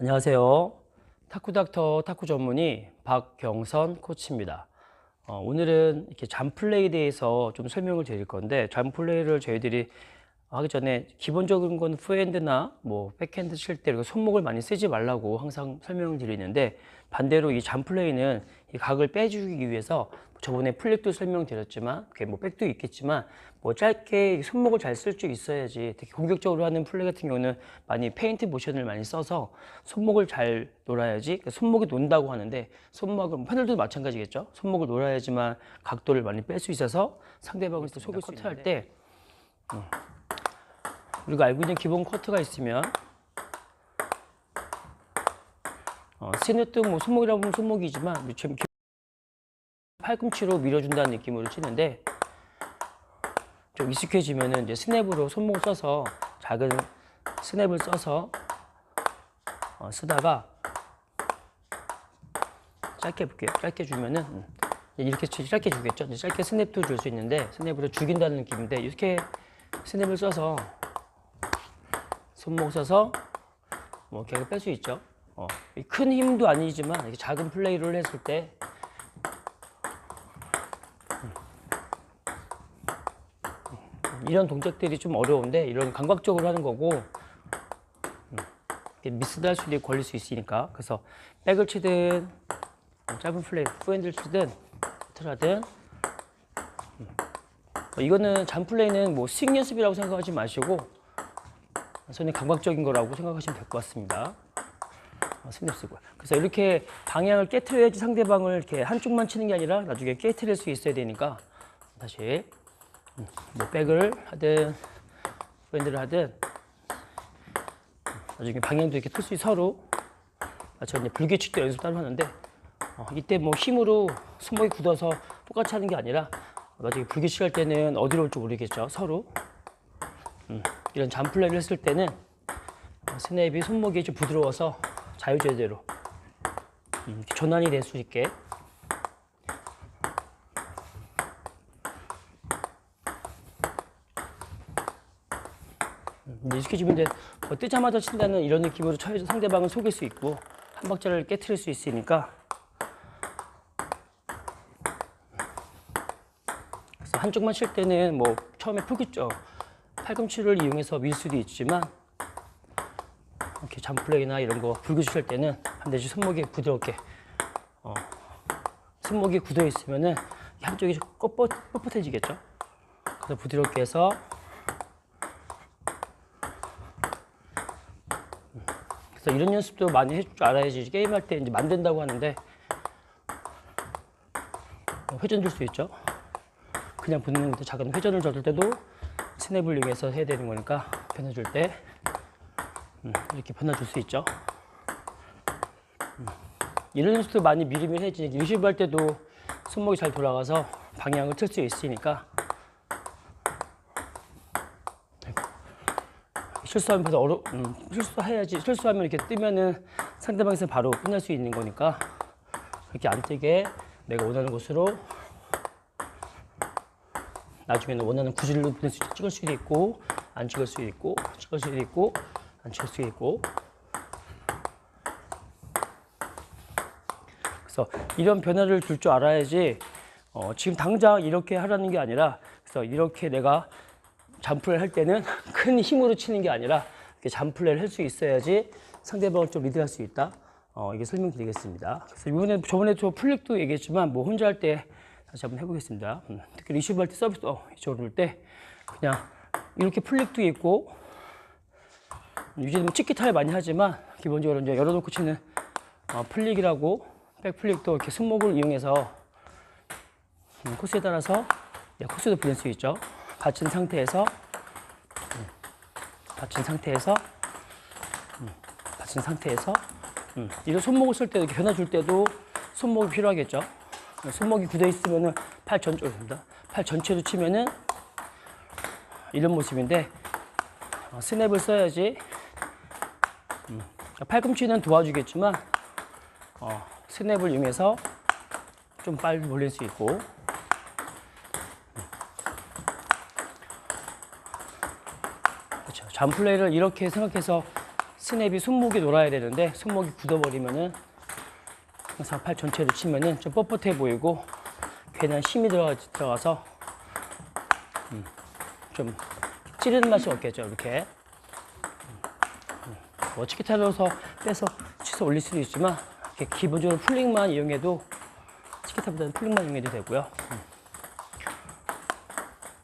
안녕하세요. 탁구닥터 탁구 전문의 박경선 코치입니다. 오늘은 이렇게 잠플레이에 대해서 좀 설명을 드릴 건데, 잠플레이를 저희들이 하기 전에 기본적인 건 포핸드나 뭐 백핸드 칠 때 손목을 많이 쓰지 말라고 항상 설명을 드리는데, 반대로 이 잠플레이는 이 각을 빼주기 위해서 저번에 플립도 설명드렸지만, 그게 뭐 백도 있겠지만 뭐 짧게 손목을 잘 쓸 줄 있어야지. 특히 공격적으로 하는 플레이 같은 경우는 많이 페인트 모션을 많이 써서 손목을 잘 놀아야지. 손목이 논다고 하는데, 손목을 패널도 마찬가지겠죠. 손목을 놀아야지만 각도를 많이 뺄 수 있어서 상대방을 또 속일 수 있는데, 커트할 때 우리가 알고 있는 기본 커트가 있으면 스냅도 뭐 손목이라고 보면 손목이지만 팔꿈치로 밀어준다는 느낌으로 치는데, 좀 익숙해지면은 이제 스냅으로 손목을 써서 작은 스냅을 써서 쓰다가 짧게 볼게요. 짧게 주면은 이렇게 짧게 주겠죠. 이제 짧게 스냅도 줄 수 있는데, 스냅으로 죽인다는 느낌인데, 이렇게 스냅을 써서 손목 써서 뭐 이렇게 뺄 수 있죠. 큰 힘도 아니지만 이렇게 작은 플레이를 했을 때 이런 동작들이 좀 어려운데, 이런 감각적으로 하는 거고, 미스도 할 수도 있고 걸릴 수 있으니까. 그래서 백을 치든 짧은 플레이 포핸드를 치든 트라든, 이거는 잠플레이는 뭐 스윙 연습이라고 생각하지 마시고 손이 감각적인 거라고 생각하시면 될 것 같습니다. 스냅 쓰고요. 그래서 이렇게 방향을 깨트려야지 상대방을 이렇게 한쪽만 치는 게 아니라 나중에 깨트릴 수 있어야 되니까, 다시 뭐 백을 하든 포핸드를 하든 나중에 방향도 이렇게 틀 수 있어. 서로 저 이제 불규칙 때 연습 따로 하는데, 이때 뭐 힘으로 손목이 굳어서 똑같이 하는 게 아니라 나중에 불규칙할 때는 어디로 올지 모르겠죠. 서로 이런 잠플레이를 했을 때는 스냅이 손목이 좀 부드러워서 자유제대로 전환이 될 수 있게 익숙해지면 돼. 뜨자마자 친다는 이런 느낌으로 쳐야지 상대방을 속일 수 있고 한 박자를 깨트릴 수 있으니까. 그래서 한쪽만 칠 때는 뭐 처음에 팔꿈치를 이용해서 밀 수도 있지만, 이렇게 잠플레이나 이런 거 불규칙할 때는 반드시 손목이 부드럽게, 손목이 굳어 있으면은 한쪽이 뻣뻣해지겠죠. 그래서 부드럽게 해서, 그래서 이런 연습도 많이 해줄 줄 알아야지 게임할 때 이제 만든다고 하는데, 회전 줄 수 있죠. 그냥 붙는 것도 작은 회전을 줄 때도 스냅을 이용해서 해야 되는 거니까, 변화줄 때 이렇게 변화줄 수 있죠. 이런 연습도 많이 미리미리 해야지 리시브할 때도 손목이 잘 돌아가서 방향을 틀 수 있으니까. 실수하면 실수해야지. 실수하면 이렇게 뜨면은 상대방에서 바로 끝날 수 있는 거니까, 그렇게 안 뜨게 내가 원하는 곳으로 나중에는 원하는 구질로 찍을 수도 있고 안 찍을 수도 있고, 찍을 수도 있고 안 찍을 수도 있고. 그래서 이런 변화를 줄 줄 알아야지 지금 당장 이렇게 하라는 게 아니라, 그래서 이렇게 내가 잠플레이를 할 때는 큰 힘으로 치는 게 아니라 이렇게 잠플레이를 할 수 있어야지 상대방을 좀 리드할 수 있다. 이게 설명드리겠습니다. 그래서 저번에 저 플립도 얘기했지만 뭐 혼자 할 때 다시 한번 해보겠습니다. 특히 리시브 할 때 서비스 이쪽으로 올 때 그냥 이렇게 플립도 있고, 요즘 뭐 찍기 타입 많이 하지만 기본적으로 이제 열어놓고 치는 플릭이라고, 백플릭도 이렇게 손목을 이용해서 코스에 따라서 코스도 부릴 수 있죠. 받친 상태에서 이런 손목을 쓸 때, 이렇게 변화 줄 때도 손목이 필요하겠죠. 손목이 굳어 있으면은 팔 전체로 치면은 이런 모습인데, 스냅을 써야지. 팔꿈치는 도와주겠지만 스냅을 이용해서 좀 빨리 올릴 수 있고, 그렇죠. 잠플레이를 이렇게 생각해서 스냅이 손목이 놀아야 되는데 손목이 굳어버리면은 항상 팔 전체로 치면은 좀 뻣뻣해 보이고 괜한 힘이 들어가서 좀 찌르는 맛이 없겠죠. 이렇게 뭐 치키타로서 빼서 치서 올릴 수도 있지만 이렇게 기본적으로 풀링만 이용해도 치키타보다는 풀링만 이용해도 되고요.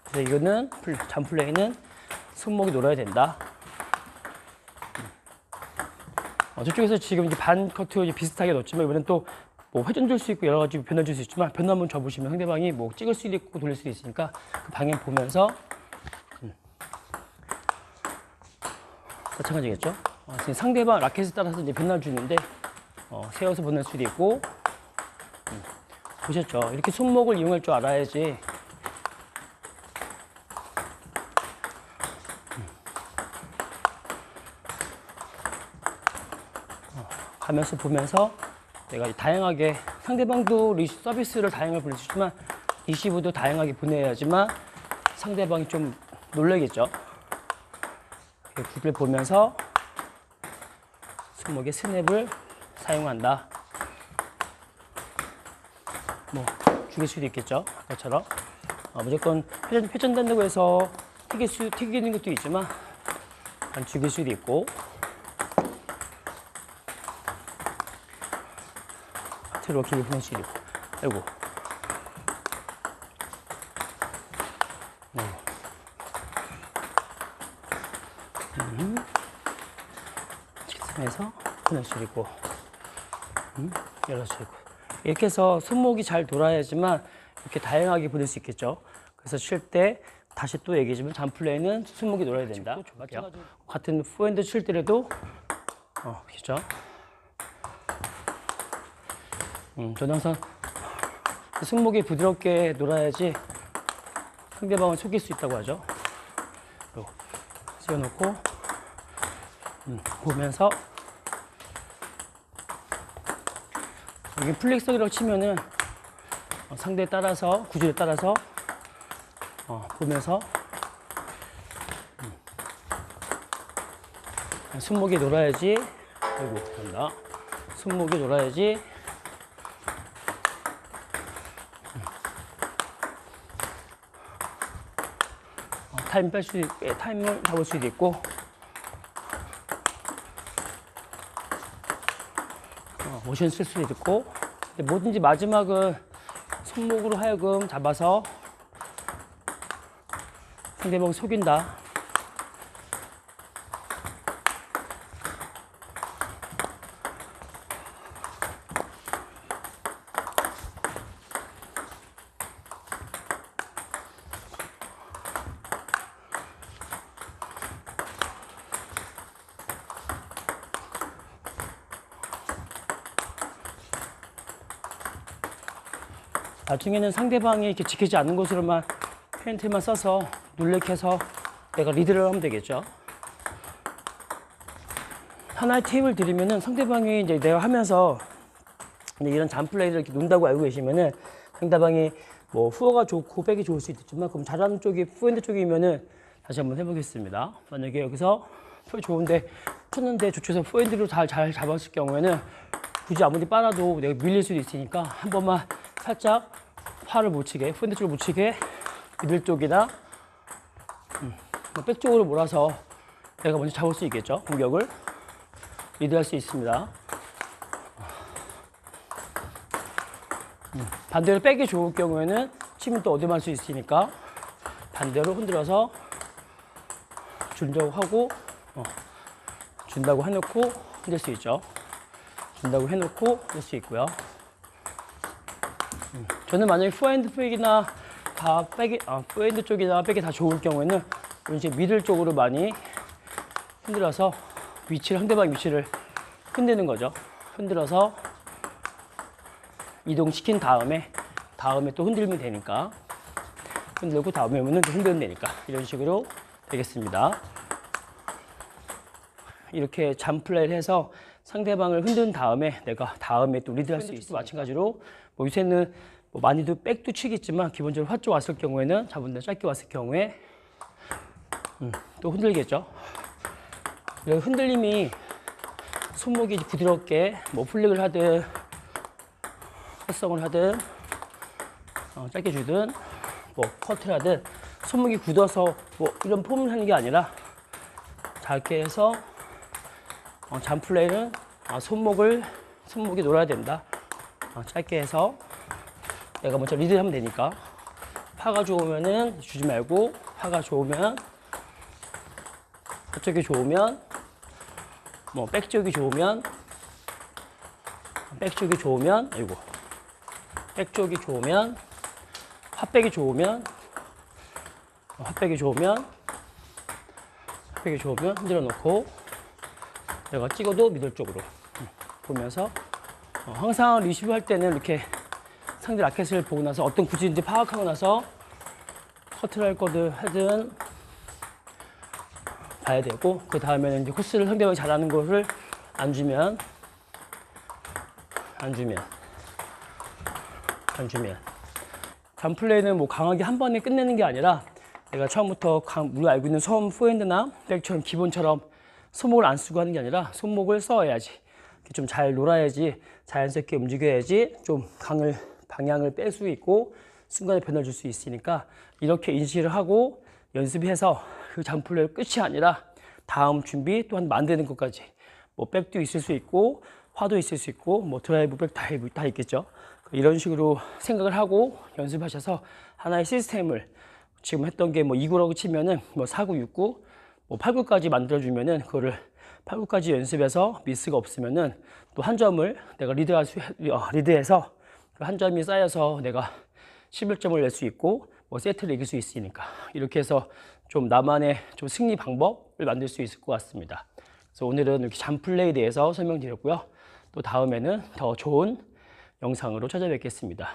그래서 이거는 잠플레이는 손목이 놀아야 된다. 저쪽에서 지금 이제 반 커트 비슷하게 넣었지만 이번엔 또 뭐 회전 줄 수 있고 여러 가지 변화 줄 수 있지만 변화 한번 줘보시면 상대방이 뭐 찍을 수도 있고 돌릴 수도 있으니까 그 방향 보면서 마찬가지겠죠. 지금 상대방 라켓에 따라서 이제 변화를 주는데 세워서 보낼 수도 있고 보셨죠? 이렇게 손목을 이용할 줄 알아야지 가면서 보면서 내가 다양하게 상대방도 서비스를 다양하게 보낼 수 있지만 리시브도 다양하게 보내야지만 상대방이 좀 놀라겠죠. 굿을 보면서 손목에 스냅을 사용한다. 뭐 죽일 수도 있겠죠. 아까처럼 무조건 회전된다고 해서 튀기는 것도 있지만 안 죽일 수도 있고 하트로 길을 보낼 수도 있고 아이고 해서 보낼 수 있고 열을 수 있고 이렇게 해서 손목이 잘 돌아야지만 이렇게 다양하게 보낼 수 있겠죠. 그래서 칠 때 다시 또 얘기해주면 잠플레이는 손목이 놀아야 된다. 같은 포핸드 칠 때라도 그렇죠. 저는 항상 손목이 부드럽게 놀아야지 상대방을 속일 수 있다고 하죠. 세워놓고 보면서 여기 플렉서기라고 치면은 상대에 따라서 구질에 따라서 보면서 손목이 놀아야지. 아이고 간다. 손목이 놀아야지. 타임을 잡을 수도 있고 모션 쓸 수도 있고 뭐든지 마지막은 손목으로 하여금 잡아서 상대방을 속인다. 나중에는 상대방이 이렇게 지키지 않는 곳으로만 페인트만 써서 눌렉해서 내가 리드를 하면 되겠죠. 하나의 팁을 드리면은 상대방이 이제 내가 하면서 이런 잠플레이를 이렇게 논다고 알고 계시면은 상대방이 뭐 후어가 좋고 백이 좋을 수 있겠지만 그럼 잘하는 쪽이 포핸드 쪽이면은 다시 한번 해보겠습니다. 만약에 여기서 포 좋은데 쳤는데 조쳐서 포핸드로 잘 잡았을 경우에는 굳이 아무리 빨아도 내가 밀릴 수도 있으니까 한 번만 살짝 팔을 못 치게, 포핸드 쪽을 못 치게 미들 쪽이나 백 쪽으로 몰아서 내가 먼저 잡을 수 있겠죠. 공격을 리드할 수 있습니다. 반대로 백이 좋을 경우에는 치면 또 어디만 할 수 있으니까 반대로 흔들어서 준다고 하고 준다고 해놓고 흔들 수 있죠. 준다고 해놓고 흔들 수 있고요. 저는 만약에 포핸드 백이나 다 백이 포핸드 쪽이나 백이 다 좋을 경우에는 이런 식으로 미들 쪽으로 많이 흔들어서 상대방 위치를 흔드는 거죠. 흔들어서 이동시킨 다음에 또 흔들면 되니까 흔들고 다음에 오면 또 흔들면 되니까 이런 식으로 되겠습니다. 이렇게 잠플레이를 해서 상대방을 흔든 다음에 내가 다음에 또 리드할 수 있습니다. 마찬가지로 뭐 요새는 뭐 많이도 백도 치겠지만 기본적으로 화 쪽 왔을 경우에는 자본대 짧게 왔을 경우에 또 흔들겠죠. 흔들림이 손목이 부드럽게 뭐 플릭을 하든 헛성을 하든 짧게 주든 뭐 커트를 하든 손목이 굳어서 뭐 이런 폼을 하는 게 아니라 짧게 해서 잠 플레이는 손목이 놀아야 된다. 짧게 해서 내가 먼저 리드하면 되니까 파가 좋으면은 주지 말고 파가 좋으면 그쪽이 좋으면 뭐 백쪽이 좋으면 아이고 백쪽이 좋으면 핫백이 좋으면 흔들어 놓고 내가 찍어도 미들 쪽으로 보면서 항상 리시브 할 때는 이렇게 상대 라켓을 보고 나서 어떤 구질인지 파악하고 나서 커트를 할 거든 하든 봐야 되고, 그 다음에는 이제 코스를 상대방이 잘하는 것을 안 주면 잠 플레이는 뭐 강하게 한 번에 끝내는 게 아니라 내가 처음부터 우리가 알고 있는 처음 포핸드나 백처럼 기본처럼 손목을 안 쓰고 하는 게 아니라 손목을 써야지, 좀 잘 놀아야지, 자연스럽게 움직여야지 좀 방향을 뺄 수 있고 순간에 변화를 줄 수 있으니까 이렇게 인식을 하고 연습해서 그 잠플레이 끝이 아니라 다음 준비 또한 만드는 것까지, 뭐 백도 있을 수 있고 화도 있을 수 있고 뭐 드라이브 백 다 있겠죠. 이런 식으로 생각을 하고 연습하셔서 하나의 시스템을 지금 했던 게 뭐 2구라고 치면은 뭐 4구, 6구, 뭐 8구까지 만들어주면은 그거를 8구까지 연습해서 미스가 없으면은 또 한 점을 내가 리드해서 그 한 점이 쌓여서 내가 11점을 낼 수 있고 뭐 세트를 이길 수 있으니까 이렇게 해서 좀 나만의 좀 승리 방법을 만들 수 있을 것 같습니다. 그래서 오늘은 이렇게 잠 플레이에 대해서 설명드렸고요. 또 다음에는 더 좋은 영상으로 찾아뵙겠습니다.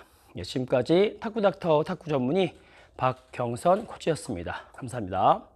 지금까지 탁구닥터 탁구 전문의 박경선 코치였습니다. 감사합니다.